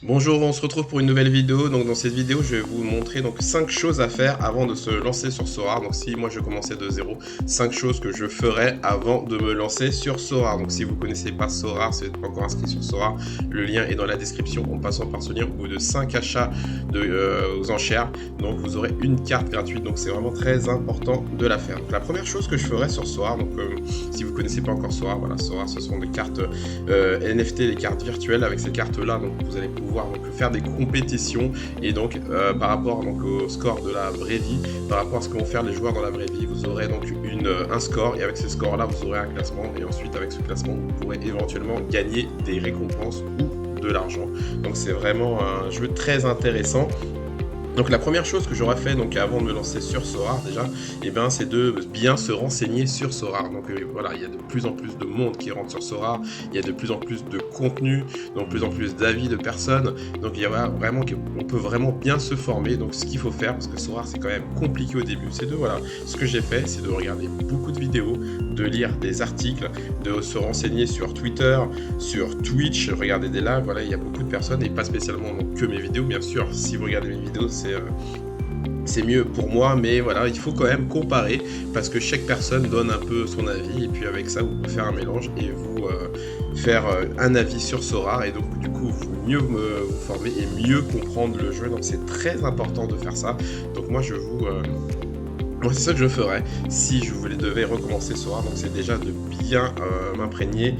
Bonjour, on se retrouve pour une nouvelle vidéo. Donc dans cette vidéo, je vais vous montrer donc 5 choses à faire avant de se lancer sur Sorare. Donc si moi je commençais de zéro, 5 choses que je ferais avant de me lancer sur Sorare. Donc si vous connaissez pas Sorare, si vous n'êtes pas encore inscrit sur Sorare, le lien est dans la description. En passant par ce lien, au bout de 5 achats aux enchères, donc vous aurez une carte gratuite. Donc c'est vraiment très important de la faire. Donc la première chose que je ferais sur Sorare, donc si vous connaissez pas encore Sorare, voilà, Sorare ce sont des cartes NFT, des cartes virtuelles. Avec ces cartes là, donc vous allez pouvoir donc faire des compétitions et donc par rapport donc au score de la vraie vie, par rapport à ce que vont faire les joueurs dans la vraie vie, vous aurez donc un score et avec ce score là vous aurez un classement et ensuite avec ce classement vous pourrez éventuellement gagner des récompenses ou de l'argent. Donc c'est vraiment un jeu très intéressant. Donc la première chose que j'aurais fait donc avant de me lancer sur Sorare déjà, c'est de bien se renseigner sur Sorare. Donc voilà, il y a de plus en plus de monde qui rentre sur Sorare, il y a de plus en plus de contenu, donc de plus en plus d'avis de personnes. Donc il y a vraiment on peut vraiment bien se former. Donc ce qu'il faut faire, parce que Sorare c'est quand même compliqué au début, c'est de voilà, ce que j'ai fait, c'est de regarder beaucoup de vidéos, de lire des articles, de se renseigner sur Twitter, sur Twitch, regarder des lives. Voilà, il y a beaucoup de personnes et pas spécialement donc, que mes vidéos, bien sûr. Si vous regardez mes vidéos, c'est mieux pour moi, mais voilà, il faut quand même comparer parce que chaque personne donne un peu son avis et puis avec ça vous pouvez faire un mélange et vous faire un avis sur Sorare et donc du coup vous mieux vous former et mieux comprendre le jeu. Donc c'est très important de faire ça. Donc moi c'est ça que je ferais si je devais recommencer Sorare, donc c'est déjà de bien m'imprégner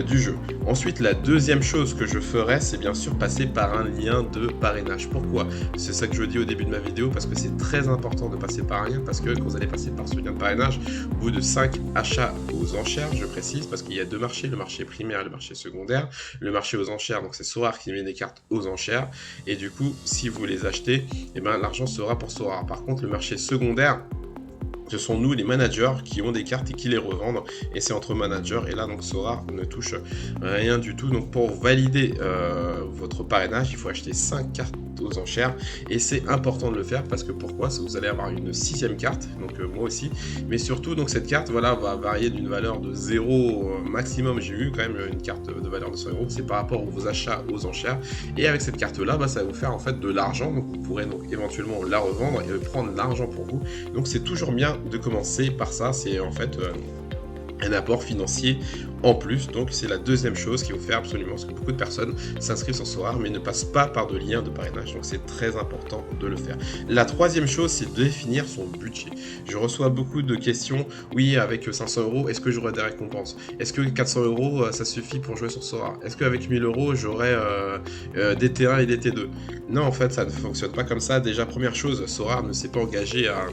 du jeu. Ensuite, la deuxième chose que je ferais, c'est bien sûr passer par un lien de parrainage. Pourquoi? C'est ça que je dis au début de ma vidéo, parce que c'est très important de passer par un lien, parce que quand vous allez passer par ce lien de parrainage, au bout de 5 achats aux enchères, je précise, parce qu'il y a deux marchés, le marché primaire et le marché secondaire. Le marché aux enchères, donc c'est Sorare qui met des cartes aux enchères, et du coup, si vous les achetez, l'argent sera pour Sorare. Par contre, le marché secondaire, ce sont nous les managers qui ont des cartes et qui les revendent et c'est entre managers et là donc Sorare ne touche rien du tout. Donc pour valider votre parrainage, il faut acheter 5 cartes aux enchères et c'est important de le faire parce que pourquoi? Vous allez avoir une 6ème carte, donc moi aussi, mais surtout donc cette carte voilà va varier d'une valeur de 0 maximum. J'ai eu quand même une carte de valeur de 100 euros, c'est par rapport aux achats aux enchères et avec cette carte là ça va vous faire en fait de l'argent, donc vous pourrez donc éventuellement la revendre et prendre l'argent pour vous. Donc c'est toujours bien de commencer par ça, c'est en fait un apport financier en plus. Donc c'est la deuxième chose qu'il faut faire absolument, parce que beaucoup de personnes s'inscrivent sur Sorare mais ne passent pas par de liens de parrainage, donc c'est très important de le faire. La troisième chose, c'est de définir son budget. Je reçois beaucoup de questions, oui avec 500 euros est-ce que j'aurai des récompenses, est-ce que 400 euros ça suffit pour jouer sur Sorare, est-ce qu'avec 1000 euros j'aurai des T1 et des T2. Non, en fait ça ne fonctionne pas comme ça. Déjà première chose, Sorare ne s'est pas engagé à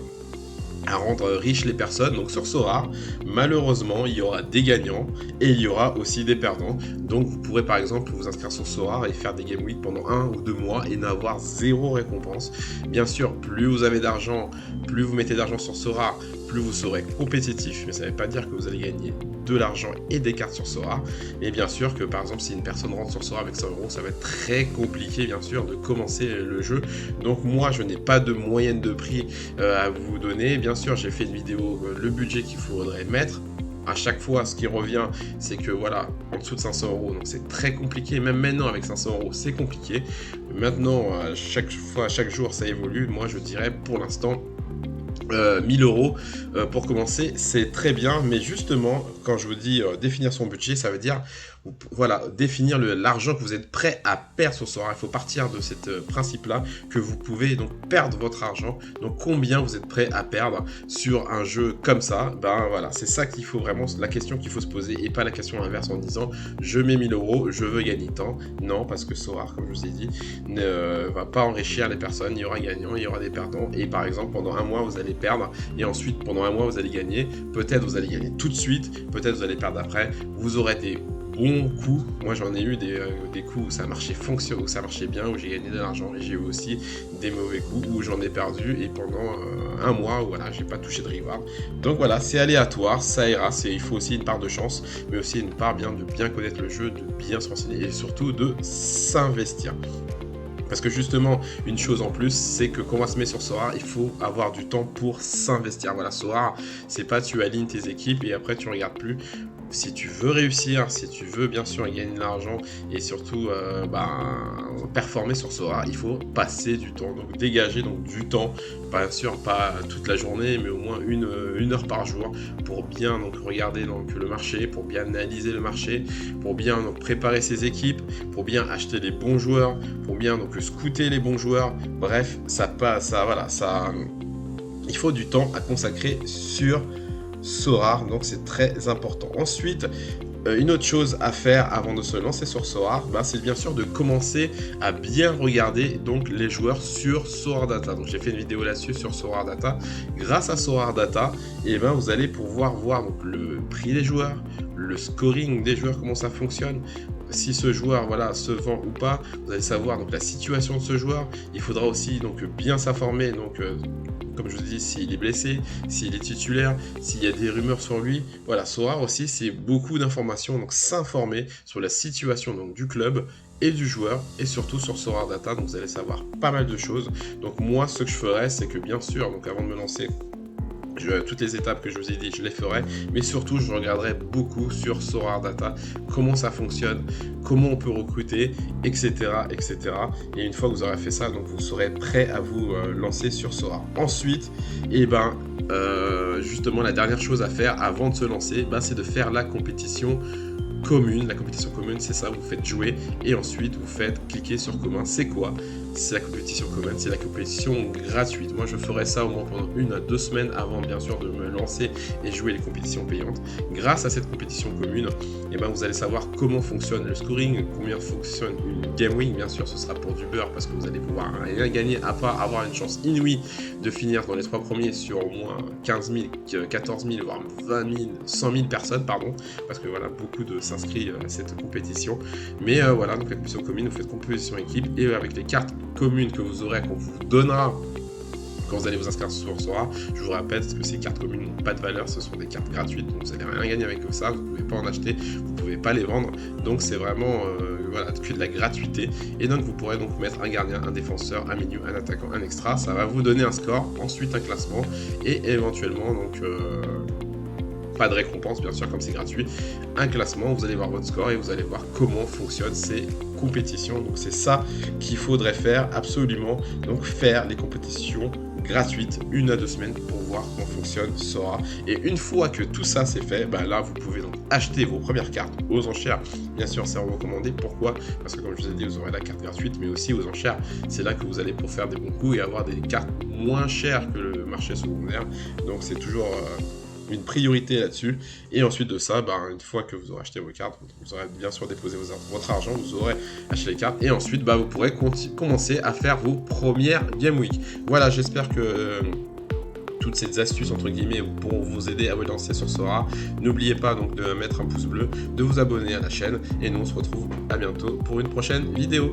rendre riches les personnes. Donc sur Sorare, malheureusement, il y aura des gagnants et il y aura aussi des perdants. Donc vous pourrez par exemple vous inscrire sur Sorare et faire des Game Week pendant 1 ou 2 mois et n'avoir 0 récompense. Bien sûr, plus vous avez d'argent, plus vous mettez d'argent sur Sorare, plus vous serez compétitif, mais ça ne veut pas dire que vous allez gagner de l'argent et des cartes sur Sorare. Et bien sûr que par exemple si une personne rentre sur Sorare avec 100 euros, ça va être très compliqué bien sûr de commencer le jeu. Donc moi je n'ai pas de moyenne de prix à vous donner. Bien sûr j'ai fait une vidéo le budget qu'il faudrait mettre. À chaque fois, ce qui revient, c'est que voilà, en dessous de 500 euros, donc c'est très compliqué. Même maintenant, avec 500 euros, c'est compliqué. Maintenant, chaque jour, ça évolue. Moi, je dirais pour l'instant 1000 euros pour commencer, c'est très bien. Mais justement, quand je vous dis définir son budget, ça veut dire voilà, définir l'argent que vous êtes prêt à perdre sur Sorare. Il faut partir de ce principe-là que vous pouvez donc perdre votre argent. Donc combien vous êtes prêt à perdre sur un jeu comme ça? Ben voilà, c'est ça qu'il faut vraiment, la question qu'il faut se poser et pas la question inverse en disant je mets 1000 euros, je veux gagner tant. Non, parce que Sorare, comme je vous ai dit, ne va pas enrichir les personnes. Il y aura gagnants, il y aura des perdants. Et par exemple, pendant un mois, vous allez perdre et ensuite, pendant un mois, vous allez gagner. Peut-être vous allez gagner tout de suite, peut-être vous allez perdre après. Vous aurez des bons coups. Moi j'en ai eu des coups où ça marchait où ça marchait bien, où j'ai gagné de l'argent, et j'ai eu aussi des mauvais coups où j'en ai perdu et pendant un mois où voilà, j'ai pas touché de reward. Donc voilà, c'est aléatoire, ça ira, il faut aussi une part de chance, mais aussi une part de bien connaître le jeu, de bien se renseigner et surtout de s'investir. Parce que justement, une chose en plus, c'est que quand on va se mettre sur Sorare, il faut avoir du temps pour s'investir. Voilà, Sorare, c'est pas tu alignes tes équipes et après tu regardes plus. si tu veux réussir, si tu veux bien sûr gagner de l'argent et surtout performer sur Sora, il faut passer du temps, donc dégager donc du temps, bien sûr pas toute la journée, mais au moins une heure par jour pour bien donc regarder donc le marché, pour bien analyser le marché, pour bien donc préparer ses équipes, pour bien acheter les bons joueurs, pour bien donc scouter les bons joueurs. Bref, il faut du temps à consacrer sur Sora, donc c'est très important. Ensuite, une autre chose à faire avant de se lancer sur Sora, c'est bien sûr de commencer à bien regarder donc les joueurs sur Sora Data. Donc j'ai fait une vidéo là-dessus sur Sora Data. Grâce à Sora Data, vous allez pouvoir voir donc le prix des joueurs, le scoring des joueurs, comment ça fonctionne. Si ce joueur se vend ou pas, vous allez savoir donc la situation de ce joueur. Il faudra aussi donc bien s'informer donc comme je vous dis, s'il est blessé, s'il est titulaire, s'il y a des rumeurs sur lui. Voilà, Sora aussi, c'est beaucoup d'informations, donc s'informer sur la situation donc, du club et du joueur, et surtout sur Sora Data, donc vous allez savoir pas mal de choses. Donc moi, ce que je ferais, c'est que bien sûr, donc avant de me lancer, toutes les étapes que je vous ai dit, je les ferai, mais surtout je regarderai beaucoup sur Sora Data, comment ça fonctionne, comment on peut recruter, etc. etc. Et une fois que vous aurez fait ça, donc vous serez prêt à vous lancer sur Sora. Ensuite, justement la dernière chose à faire avant de se lancer, c'est de faire la compétition commune. La compétition commune, c'est ça, vous faites jouer et ensuite vous faites cliquer sur commun. C'est quoi? C'est la compétition commune, c'est la compétition gratuite. Moi, je ferai ça au moins pendant 1 à 2 semaines avant, bien sûr, de me lancer et jouer les compétitions payantes. Grâce à cette compétition commune, vous allez savoir comment fonctionne le scoring, combien fonctionne une game win. Bien sûr, ce sera pour du beurre parce que vous allez pouvoir rien gagner à part avoir une chance inouïe de finir dans les 3 premiers sur au moins 15 000, 14 000, voire 20 000, 100 000 personnes, pardon, parce que voilà, beaucoup de s'inscrivent à cette compétition. Mais donc la compétition commune, vous faites composition équipe et avec les cartes communes que vous aurez, qu'on vous donnera quand vous allez vous inscrire sur Sora, je vous rappelle que ces cartes communes n'ont pas de valeur, ce sont des cartes gratuites, donc vous n'allez rien gagner avec ça, vous ne pouvez pas en acheter, vous ne pouvez pas les vendre, donc c'est vraiment que de la gratuité. Et donc vous pourrez donc mettre un gardien, un défenseur, un milieu, un attaquant, un extra, ça va vous donner un score, ensuite un classement et éventuellement donc pas de récompense bien sûr comme c'est gratuit, un classement, vous allez voir votre score et vous allez voir comment fonctionnent ces compétitions. Donc c'est ça qu'il faudrait faire absolument, donc faire les compétitions gratuites 1 à 2 semaines pour voir comment fonctionne Sora. Et une fois que tout ça c'est fait, là vous pouvez donc acheter vos premières cartes aux enchères. Bien sûr c'est recommandé, pourquoi? Parce que comme je vous ai dit, vous aurez la carte gratuite, mais aussi aux enchères, c'est là que vous allez pour faire des bons coups et avoir des cartes moins chères que le marché secondaire. Donc c'est toujours une priorité là-dessus. Et ensuite de ça, une fois que vous aurez acheté vos cartes, vous aurez bien sûr déposé votre argent, vous aurez acheté les cartes, et ensuite vous pourrez commencer à faire vos premières Game Week. Voilà, j'espère que toutes ces astuces entre guillemets pourront vous aider à vous lancer sur Sora. N'oubliez pas donc de mettre un pouce bleu, de vous abonner à la chaîne, et nous on se retrouve à bientôt pour une prochaine vidéo.